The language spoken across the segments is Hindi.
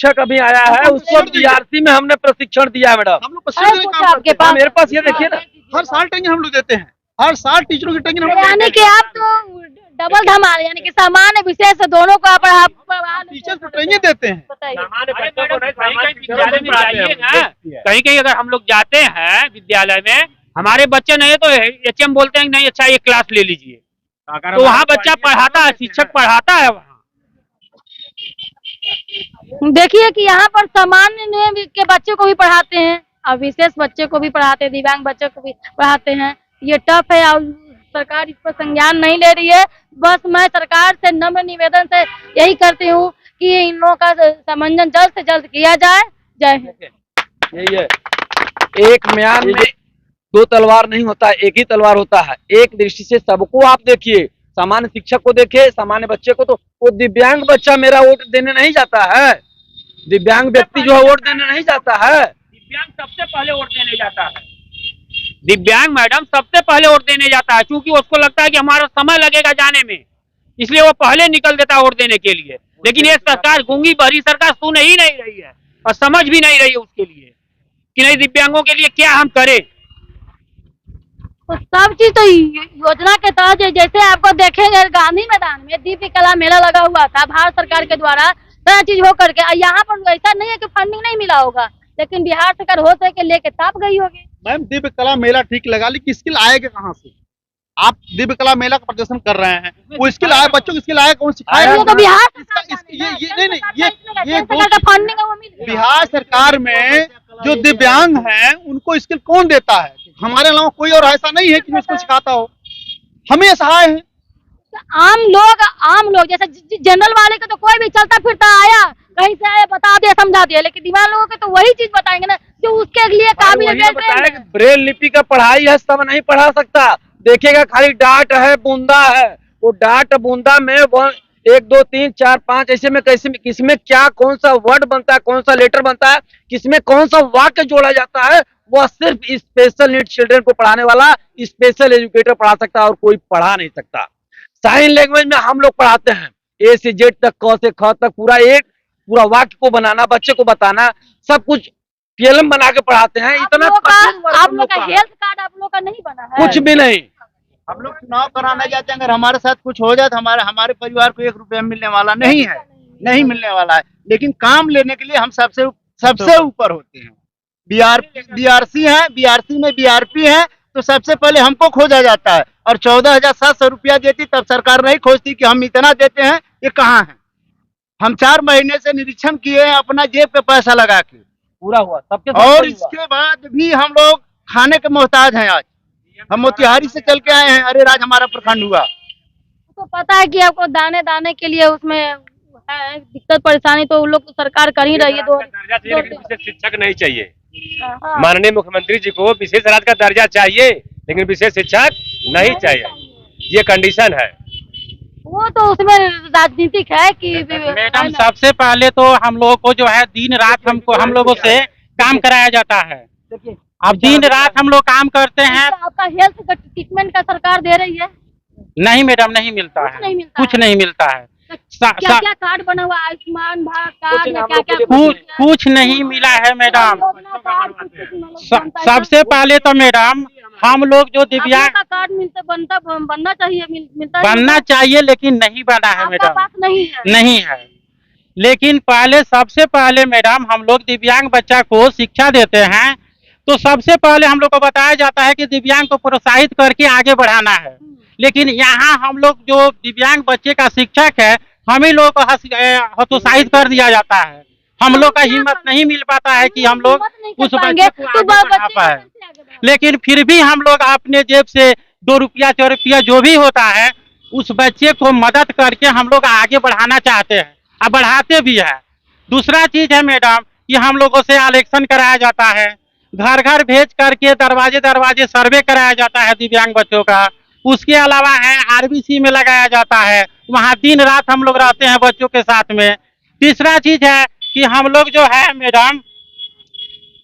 शिक्षक अभी आया है, उसको बीआरसी में हमने प्रशिक्षण दिया है मैडम। हम लोग आपके पास मेरे पास ये देखिए ना, हर साल ट्रेनिंग हम लोग देते हैं, हर साल टीचरों की ट्रेनिंग हम लोग यानी कि आप तो डबल धमाल, यानी कि सामान्य विशेष दोनों को आप टीचर को ट्रेनिंग देते हैं। कहीं कहीं अगर हम लोग जाते हैं विद्यालय में, हमारे बच्चे नहीं तो एचएम बोलते हैं नहीं अच्छा ये क्लास ले लीजिए, तो वहाँ बच्चा पढ़ाता है, शिक्षक पढ़ाता है वहाँ। देखिए कि यहाँ पर सामान्य के बच्चे को भी पढ़ाते हैं और विशेष बच्चे को भी पढ़ाते हैं, दिव्यांग बच्चे को भी पढ़ाते हैं। ये टफ है और सरकार इस पर संज्ञान नहीं ले रही है। बस मैं सरकार से नम्र निवेदन से यही करती हूँ कि इन लोगों का समन्वय जल्द से जल्द किया जाए। जय हिंद। यही है, एक म्यान में दो तलवार नहीं होता, एक ही तलवार होता है। एक दृष्टि से सबको आप देखिए, सामान्य शिक्षक को देखिए, सामान्य बच्चे को, तो वो दिव्यांग बच्चा मेरा वोट देने नहीं जाता है, दिव्यांग व्यक्ति जो है वोट देने नहीं जाता है। दिव्यांग सबसे पहले वोट देने जाता है, दिव्यांग मैडम सबसे पहले वोट देने जाता है, क्योंकि उसको लगता है कि हमारा समय लगेगा जाने में, इसलिए वो पहले निकल देता है वोट देने के लिए। लेकिन ये सरकार, गूंगी बहरी सरकार सुन ही नहीं रही है और समझ भी नहीं रही है उसके लिए कि नहीं दिव्यांगों के लिए क्या हम करें। तो सब चीज तो योजना के तहत, जैसे आपको देखेंगे गांधी मैदान में दिव्य कला मेला लगा हुआ था भारत सरकार के द्वारा, सारा चीज हो करके। यहाँ पर ऐसा नहीं है कि फंडिंग नहीं मिला होगा, लेकिन बिहार सरकार हो सके लेके ताप गई होगी। मैम दिव्य कला मेला ठीक लगा, लेकिन स्किल आएगा कहाँ से? आप दिव्य कला मेला का प्रदर्शन कर रहे हैं, वो स्किल आया, बच्चों को स्किल आया, कौन सिखाएगा? तो बिहार ये फंडिंग बिहार सरकार में जो दिव्यांग हैं उनको स्किल कौन देता है? हमारे अलावा कोई और ऐसा नहीं है कि उसको सिखाता हो, हमें सहाय है। आम लोग जैसे जनरल वाले का तो कोई भी चलता फिरता आया कहीं से आया बता दिया समझा दिया, लेकिन दिव्यांग लोगों के तो वही चीज बताएंगे ना जो उसके लिए काबिल। ब्रेल लिपि का पढ़ाई है, सब नहीं पढ़ा सकता। देखेगा खाली डाट है, बूंदा है, वो डाट बूंदा में 1 2 3 4 5 ऐसे में कैसे, किसमें क्या कौन सा वर्ड बनता है, कौन सा लेटर बनता है, किसमें कौन सा वाक्य जोड़ा जाता है, वह सिर्फ स्पेशल नीड चिल्ड्रन को पढ़ाने वाला स्पेशल एजुकेटर पढ़ा सकता है और कोई पढ़ा नहीं सकता। साइन लैंग्वेज में हम लोग पढ़ाते हैं A से Z तक, क से ख तक, पूरा वाक्य को बनाना, बच्चे को बताना, सब कुछ पीएलएम बना के पढ़ाते हैं। इतना आप लोग का हेल्थ कार्ड आप लोग का नहीं बना है? कुछ भी नहीं। हम लोग चुनाव कराने जाते हैं, अगर हमारे साथ कुछ हो जाए तो हमारे परिवार को 1 रुपया मिलने वाला नहीं है, नहीं मिलने वाला है। लेकिन काम लेने के लिए हम सबसे ऊपर होते हैं। बीआरसी है, बीआरसी में बीआरपी है, तो सबसे पहले हमको खोजा जाता है और 14,700 रुपया देती, तब सरकार नहीं खोजती कि हम इतना देते हैं, ये कहाँ है। हम 4 महीने से निरीक्षण किए हैं अपना जेब पे पैसा लगा के, पूरा हुआ सबके, और इसके बाद भी हम लोग खाने के मोहताज हैं। आज हम मोतिहारी से चल के आए हैं, अरे राज हमारा प्रखंड हुआ। तो पता है कि आपको दाने दाने के लिए उसमें है दिक्कत परेशानी, तो उन लोग सरकार कर ही रही है। विशेष शिक्षक नहीं चाहिए, माननीय मुख्यमंत्री जी को विशेष राज्य का दर्जा चाहिए, लेकिन विशेष शिक्षक नहीं चाहिए, ये कंडीशन है। वो तो उसमें राजनीतिक है कि मैडम सबसे पहले तो हम लोगों को जो है दिन रात हम लोगों से काम कराया जाता है। अब दिन रात हम लोग काम करते हैं। आपका हेल्थ ट्रीटमेंट का सरकार दे रही है? नहीं मैडम, नहीं मिलता है, कुछ नहीं मिलता है। क्या क्या कार्ड बना हुआ, आयुष्मान भारत कार्ड, क्या कुछ नहीं मिला है मैडम। सबसे पहले तो मैडम हम लोग जो दिव्यांग का कार्ड बनना चाहिए, बनना चाहिए, लेकिन नहीं बना है मैडम, नहीं है। लेकिन सबसे पहले मैडम हम लोग दिव्यांग बच्चा को शिक्षा देते हैं, तो सबसे पहले हम लोग को बताया जाता है कि दिव्यांग को प्रोत्साहित करके आगे बढ़ाना है। लेकिन यहाँ हम लोग जो दिव्यांग बच्चे का शिक्षक है, हम ही लोग को हतोत्साहित कर दिया जाता है। हम लोग का हिम्मत नहीं मिल पाता है कि हम लोग उस बच्चे को आगे बढ़ा पाए। लेकिन फिर भी हम लोग अपने जेब से 2 रुपया 4 रुपया जो भी होता है, उस बच्चे को मदद करके हम लोग आगे बढ़ाना चाहते हैं और बढ़ाते भी है। दूसरा चीज है मैडम कि हम लोगों से इलेक्शन कराया जाता है, घर घर भेज करके दरवाजे सर्वे कराया जाता है दिव्यांग बच्चों का। उसके अलावा है आरबीसी में लगाया जाता है, वहाँ दिन रात हम लोग रहते हैं बच्चों के साथ में। तीसरा चीज है कि हम लोग जो है मैडम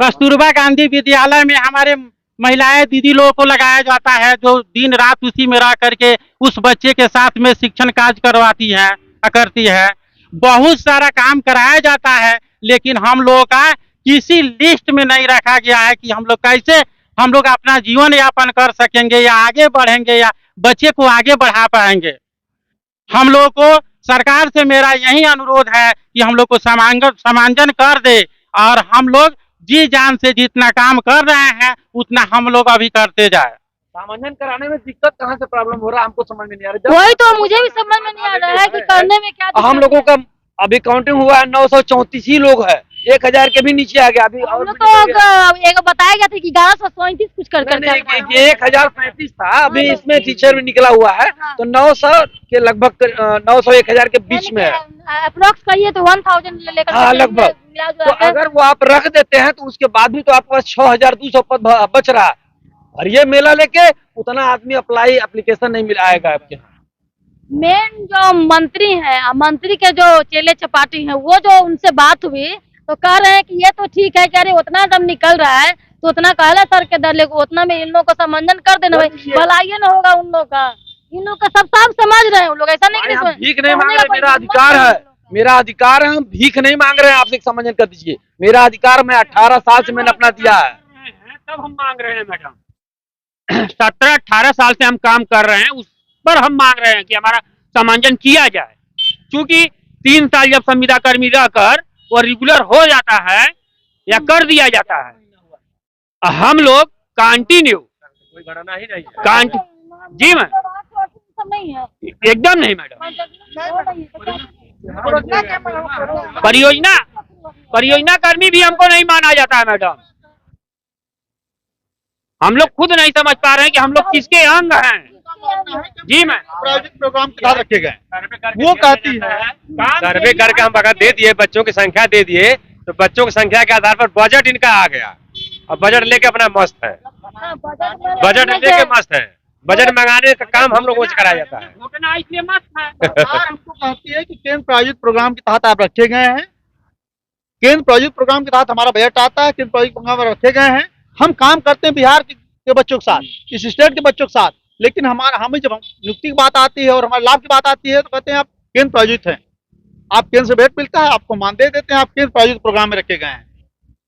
कस्तूरबा गांधी विद्यालय में हमारे महिलाएं दीदी लोगों को लगाया जाता है, जो दिन रात उसी में रह करके उस बच्चे के साथ में शिक्षण कार्य करवाती है, करती है। बहुत सारा काम कराया जाता है, लेकिन हम लोगों का किसी लिस्ट में नहीं रखा गया है कि हम लोग कैसे हम लोग अपना जीवन यापन कर सकेंगे या आगे बढ़ेंगे या बच्चे को आगे बढ़ा पाएंगे। हम लोग को सरकार से मेरा यही अनुरोध है कि हम लोग को समांजन कर दे और हम लोग जी जान से जितना काम कर रहे हैं उतना हम लोग अभी करते जाए। सामान्यन कराने में दिक्कत कहाँ से प्रॉब्लम हो रहा है हमको समझ में नहीं आ रहा। वही तो मुझे भी समझ में नहीं आ रहा है कि करने में क्या हम लोगों का अभी काउंटिंग हुआ है 934 ही लोग है, 1000 के भी नीचे आ गया। अभी हम लोग तो एक बताया गया था कि 1137 कुछ कर 1035 था, अभी इसमें टीचर भी निकला हुआ है तो 900 के लगभग 900-1000 के बीच में है। अप्रोक्स कहिए तो 1000 लेकर हाँ लगभग। तो अगर वो आप रख देते हैं तो उसके बाद भी तो आपके पास 6200 पद बच रहा है और ये मेला लेके उतना आदमी एप्लीकेशन नहीं मिल आएगा आपके यहाँ। मेन जो मंत्री है, मंत्री के जो चेले चपाटी हैं, वो जो उनसे बात हुई तो कह रहे हैं कि ये तो ठीक है, कह रहे उतना जब निकल रहा है तो उतना कहला सर के दर लेको उतना में इन लोगों को सम्मानन कर देना भाई, भलाई न होगा उन लोग का। इन लोग का सब समझ रहे हैं उन लोग, ऐसा नहीं कि भीख नहीं मांग रहे, मेरा अधिकार है, मेरा अधिकार है, हम भीख नहीं मांग रहे हैं आपसे, सम्मानन कर दीजिए। मेरा अधिकार मैं 18 साल से मैंने अपना दिया है, तब हम मांग रहे हैं मैडम। 17-18 साल से हम काम कर रहे हैं, उस पर हम मांग रहे हैं कि हमारा समांजन किया जाए। क्योंकि 3 साल जब संविदा कर्मी रहकर वो रेगुलर हो जाता है या कर दिया जाता है, हम लोग कंटिन्यू कोई बढ़ाना ही नहीं जी मैम, एकदम नहीं मैडम। परियोजना कर्मी भी हमको नहीं माना जाता है मैडम। हम लोग खुद नहीं समझ पा रहे हैं कि हम लोग किसके अंग हैं। जी मैम, प्रोजेक्ट प्रोग्राम के साथ रखे गए, वो कहती है सर्वे करके हम बगैर दे दिए, बच्चों की संख्या दे दिए, तो बच्चों की संख्या के आधार पर बजट इनका आ गया और बजट लेके अपना मस्त है, बजट लेके मस्त है। बजट मंगाने का काम हम लोगों से कराया जाता है। इसलिए मस्त है। सरकार हमको कहती है कि केंद्र प्रायोजित प्रोग्राम के तहत आप रखे गए हैं, केंद्र प्रायोजित प्रोग्राम के तहत हमारा बजट आता है, केंद्र प्रायोजित प्रोग्राम में रखे गए हैं, हम काम करते हैं बिहार के बच्चों के साथ, इस स्टेट के बच्चों के साथ, लेकिन हमें जब नियुक्ति की बात आती है और हमारे लाभ की बात आती है तो कहते हैं आप केंद्र प्रायोजित हैं, आप केंद्र से भेंट मिलता है, आपको मानदेय देते हैं, आप केंद्र प्रायोजित प्रोग्राम में रखे गए हैं।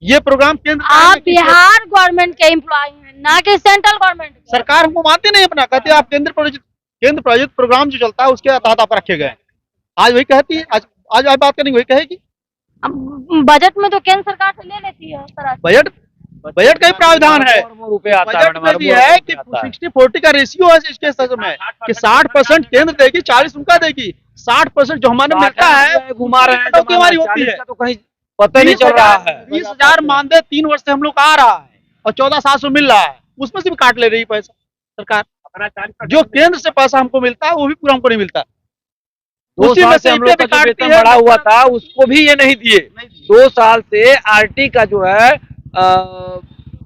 ये प्रोग्राम केंद्र, आप बिहार गवर्नमेंट के एम्प्लॉय हैं, ना कि सेंट्रल गवर्नमेंट। सरकार हमको मानते नहीं अपना, कहते हैं आप केंद्र प्रायोजित प्रोग्राम जो चलता है उसके तहत आप रखे गए। आज वही कहती है, आज बात करेंगे वही कहेगी। बजट में तो केंद्र सरकार से ले लेती है बजट का ही प्रावधान है, बजट में भी है कि 60-40 का रेशियो है इसके सर में कि 60% केंद्र देगी, 40 उनका देगी, 60% जो हमारे मिलता है घुमा रहे हैं, हमारी होती है। तो कहीं पता नहीं चल रहा है। 20,000 मानदेय 3 वर्ष से हम लोग आ रहा है और 14,700 मिल रहा है, उसमें से भी काट ले रही पैसा सरकार। जो केंद्र से पैसा हमको मिलता है वो भी पूरा हमको नहीं मिलता। 2 साल से हम लोग का जो वेतन बढ़ा हुआ था उसको भी ये नहीं दिए। 2 साल से आरटी का जो है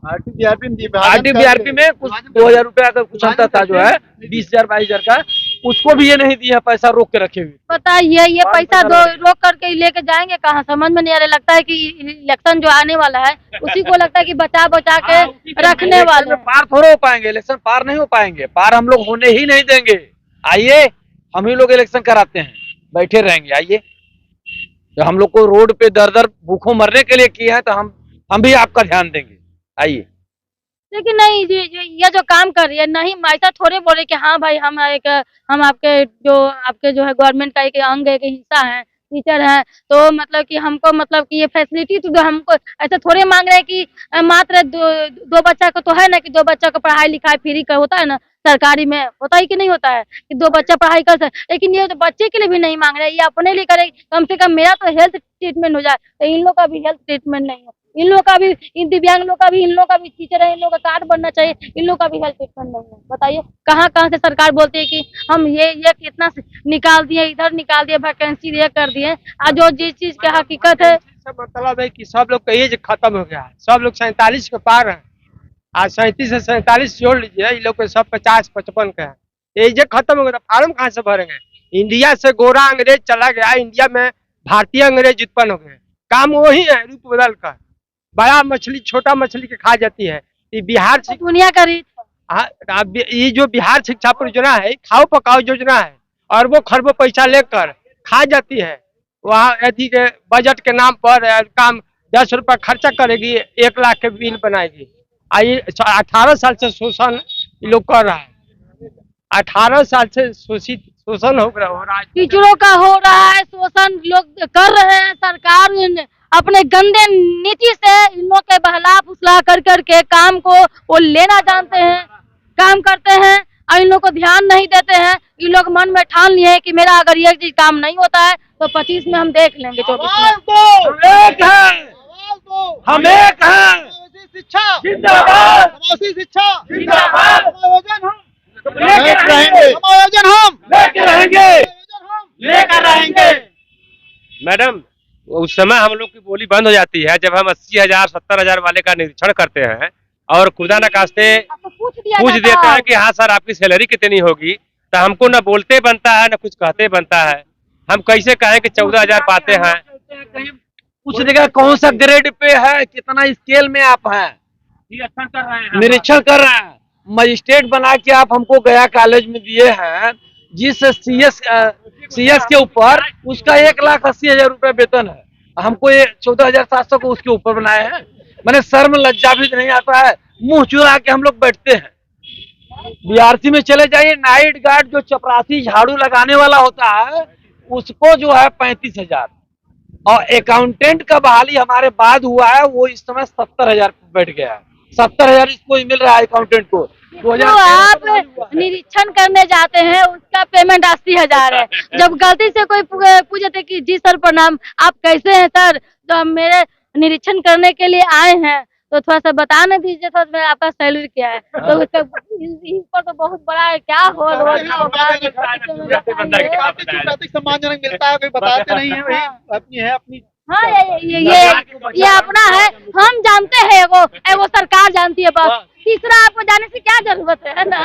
आरटी-बीआरपी में कुछ 2000 रुपया का कुछ अंतर था जो है 20,000-22,000 का, उसको भी ये नहीं दिया, पैसा रोक के रखे हुए। पता है ये पैसा रोक करके लेके जाएंगे कहाँ, समझ में नहीं आ रहा। लगता है कि इलेक्शन जो आने वाला है उसी को लगता है कि बचा के रखने वाले। पार थोड़े हो पाएंगे, इलेक्शन पार नहीं हो पाएंगे, पार हम लोग होने ही नहीं देंगे। आइए हम ही लोग इलेक्शन कराते हैं, बैठे रहेंगे। आइए, तो हम लोग को रोड पे दर भूखों मरने के लिए किए हैं तो हम भी आपका ध्यान देंगे। आइए। लेकिन नहीं ये जो काम कर रही है, नहीं ऐसा थोड़े बोले कि हाँ भाई हम आपके जो है गवर्नमेंट का एक अंग है, एक हिस्सा है, टीचर है, तो मतलब कि हमको मतलब कि ये फैसिलिटी तो हमको ऐसा थोड़े मांग रहे हैं कि मात्र दो बच्चा को तो है ना कि 2 बच्चा को पढ़ाई लिखाई फ्री का होता है ना, सरकारी में होता है कि नहीं होता है कि 2 बच्चा पढ़ाई कर सकते, लेकिन ये तो बच्चे के लिए भी नहीं मांग रहे, ये अपने लिए करे। कम से कम मेरा तो हेल्थ ट्रीटमेंट हो जाए, तो इन लोग का भी हेल्थ ट्रीटमेंट नहीं है, इन लोग का भी, इन दिव्यांग लोग का भी, इन लोग का भी टीचर है, इन लोग का कार्ड बनना चाहिए, इन लोग का भी हेल्थ ट्रीटमेंट नहीं है। बताइए कहाँ से सरकार बोलती है कि हम ये कितना निकाल दिए, इधर निकाल दिए, वैकेंसी ये कर दिए, आज जो जिस चीज की हकीकत है। मतलब है कि सब लोग का एज खत्म हो गया है, सब लोग 47 के पार है। आज 37 से 47 जोड़ लीजिए, ये लोग सब 50-55 के हैं, एज खत्म हो गया, फार्म कहाँ से भरेंगे। इंडिया से गोरा अंग्रेज चला गया, इंडिया में भारतीय अंग्रेज उत्पन्न हो गए, काम वही है, रूप बदल कर। बड़ा मछली छोटा मछली के खा जाती है। ये बिहार दुनिया का रीत, ये जो बिहार शिक्षा परियोजना है, खाओ पकाओ योजना है, और वो खरबों पैसा लेकर खा जाती है। वहाँ यदि के बजट के नाम पर काम 10 रुपया खर्चा करेगी, 1 लाख के बिल बनाएगी। 18 साल से शोषण ये लोग कर रहा है। 18 साल से शोषण हो रहा है, टीचरों का हो रहा है शोषण, लोग कर रहे हैं। सरकार अपने गंदे नीति से इन लोग के बहला फुसला कर करके काम को वो लेना जानते हैं, काम करते हैं और इन लोग को ध्यान नहीं देते हैं। इन लोग मन में ठान लिए हैं कि मेरा अगर ये चीज काम नहीं होता है तो 25 में हम देख लेंगे, 24 में। हम एक हैं, शिक्षा जिंदाबाद, समावेशी शिक्षा जिंदाबाद, समायोजन हम लेके रहेंगे, समायोजन हम लेके रहेंगे, समायोजन हम लेकर रहेंगे। मैडम, उस समय हम लोग की बोली बंद हो जाती है जब हम 80,000 70,000 वाले का निरीक्षण करते हैं और खुदा न खास्ते आपको पूछ पूछ देते हैं कि हाँ सर आपकी सैलरी कितनी होगी, तो हमको न बोलते बनता है न कुछ कहते बनता है। हम कैसे कहें कि 14,000 पाते हैं। पूछ देगा कौन सा ग्रेड पे है, कितना स्केल में आप हैं, निरीक्षण कर रहे हैं। निरीक्षण कर रहे हैं। मजिस्ट्रेट बना के आप हमको गया कॉलेज में दिए हैं, जिस सीएस के ऊपर उसका 1,80,000 रुपए वेतन है, हमको ये 14,700 को उसके ऊपर बनाए हैं। मैंने शर्म लज्जा भी नहीं आता है, मुंह चुरा के हम लोग बैठते हैं। बीआरसी में चले जाइए, नाइट गार्ड जो चपरासी झाड़ू लगाने वाला होता है उसको जो है 35,000, और अकाउंटेंट का बहाली हमारे बाद हुआ है, वो इस समय 70,000 बैठ गया है। 70,000 इसको ही मिल रहा है अकाउंटेंट को। तो आप निरीक्षण करने जाते हैं उसका पेमेंट 80,000 है। जब गलती से कोई पूछते कि जी सर प्रणाम, आप कैसे हैं सर, तो हम मेरे निरीक्षण करने के लिए आए हैं, तो थोड़ा सा बताने दीजिए सर मैं आपका सैलरी क्या है। तो उसका इस पर तो बहुत बड़ा है, क्या हो सम्मानजनक मिलता है, कोई बताते नहीं है, वही अपनी है अपनी। हाँ ये अपना है, हम जानते हैं, वो सरकार जानती है बस। तीसरा आपको जाने से क्या जरूरत है ना,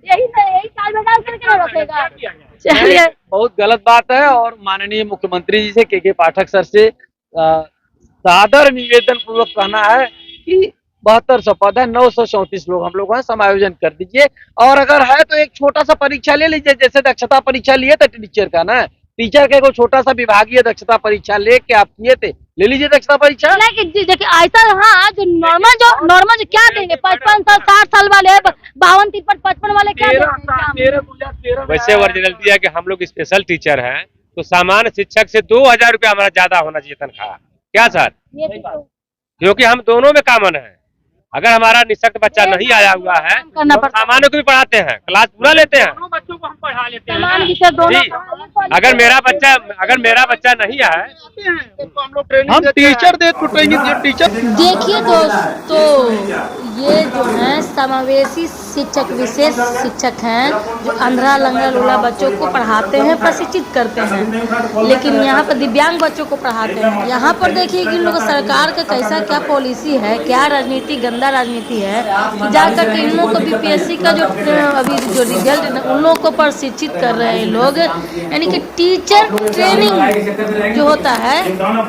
यही काल में डाल करके रखेगा। चलिए, बहुत गलत बात है और माननीय मुख्यमंत्री जी से के पाठक सर से सादर निवेदन पूर्वक कहना है कि 7200 पद है, 934 लोग हम लोग हैं, समायोजन कर दीजिए। और अगर है तो एक छोटा सा परीक्षा ले लीजिए, जैसे दक्षता परीक्षा लिए थे टीचर का ना, टीचर का कोई छोटा सा विभागीय दक्षता परीक्षा लेके आप किए थे, ले लीजिए दक्षता परीक्षा। देखिए ऐसा, हाँ जो नॉर्मल जो क्या देंगे, 55 साल 60 साल वाले, 52 53 55 वाले क्या देंगे। वैसे ओरिजिनलिटी है कि हम लोग स्पेशल टीचर हैं, तो सामान्य शिक्षक से 2,000 रुपया हमारा ज्यादा होना चाहिए तनख्वाह। क्या सर? क्योंकि हम दोनों में कॉमन है। अगर हमारा निःशक्त बच्चा नहीं आया हुआ है तो सामान्य को भी पढ़ाते हैं, क्लास पूरा लेते हैं। दोनों बच्चों को हम पढ़ा लेते हैं जी। अगर मेरा बच्चा नहीं आए तो हम लोग ट्रेनिंग टीचर दे तो ट्रेनिंग टीचर। देखिए दोस्तों, ये जो है समावेशी शिक्षक, विशेष शिक्षक हैं जो अंधा लंगड़ा लूला बच्चों को पढ़ाते हैं, प्रशिक्षित करते हैं, लेकिन यहाँ पर दिव्यांग बच्चों को पढ़ाते हैं। यहाँ पर देखिए कि इन लोगों सरकार का कैसा क्या पॉलिसी है, क्या राजनीति, गंदा राजनीति है कि जाकर के इन लोगों को बीपीएससी का जो अभी जो रिजल्ट है उन लोगों को प्रशिक्षित कर रहे हैं लोग। यानी कि टीचर ट्रेनिंग जो होता है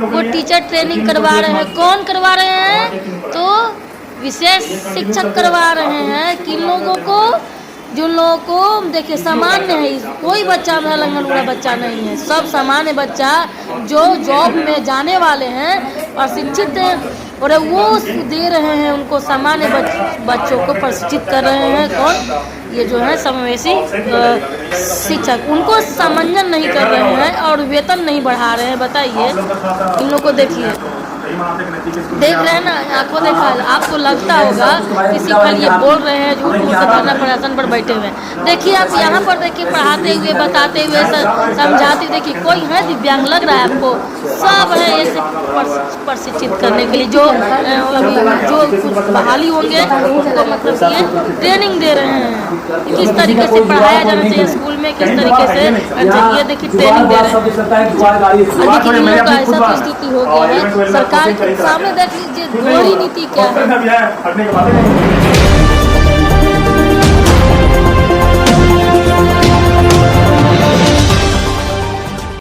वो टीचर ट्रेनिंग करवा रहे हैं। कौन करवा रहे हैं? तो विशेष शिक्षक करवा रहे हैं कि लोगों को, जो लोगों को देखिए सामान्य है, कोई बच्चा अंधा लंगड़ा लूला बच्चा नहीं है, सब सामान्य बच्चा जो जॉब में जाने वाले हैं प्रशिक्षित, और वो दे रहे हैं उनको, सामान्य बच्चों को प्रशिक्षित कर रहे हैं। कौन? ये जो है समावेशी शिक्षक, उनको समंजन नहीं कर रहे हैं और वेतन नहीं बढ़ा रहे हैं। बताइए इन लोगों को, देखिए देख रहे हैं ना, आंखों देखा, आपको लगता होगा किसी का ये बोल रहे हैं, झूठ मूठ से धरना प्रदर्शन पर बैठे हुए हैं। देखिए आप यहाँ पर देखिए पढ़ाते हुए, बताते हुए, समझाते, देखिए कोई है दिव्यांग लग रहा है आपको? सब है ये प्रशिक्षित करने के लिए, जो अभी जो कुछ बहाली होंगे उनको मतलब ये ट्रेनिंग दे रहे हैं किस तरीके से पढ़ाया जाना चाहिए स्कूल में, किस तरीके से। अच्छा ये देखिए ट्रेनिंग दे रहे हैं, लेकिन इन लोगों का ऐसा तो स्थिति हो गया है। सरकार के सामने देख लीजिए दोहरी नीति क्या है।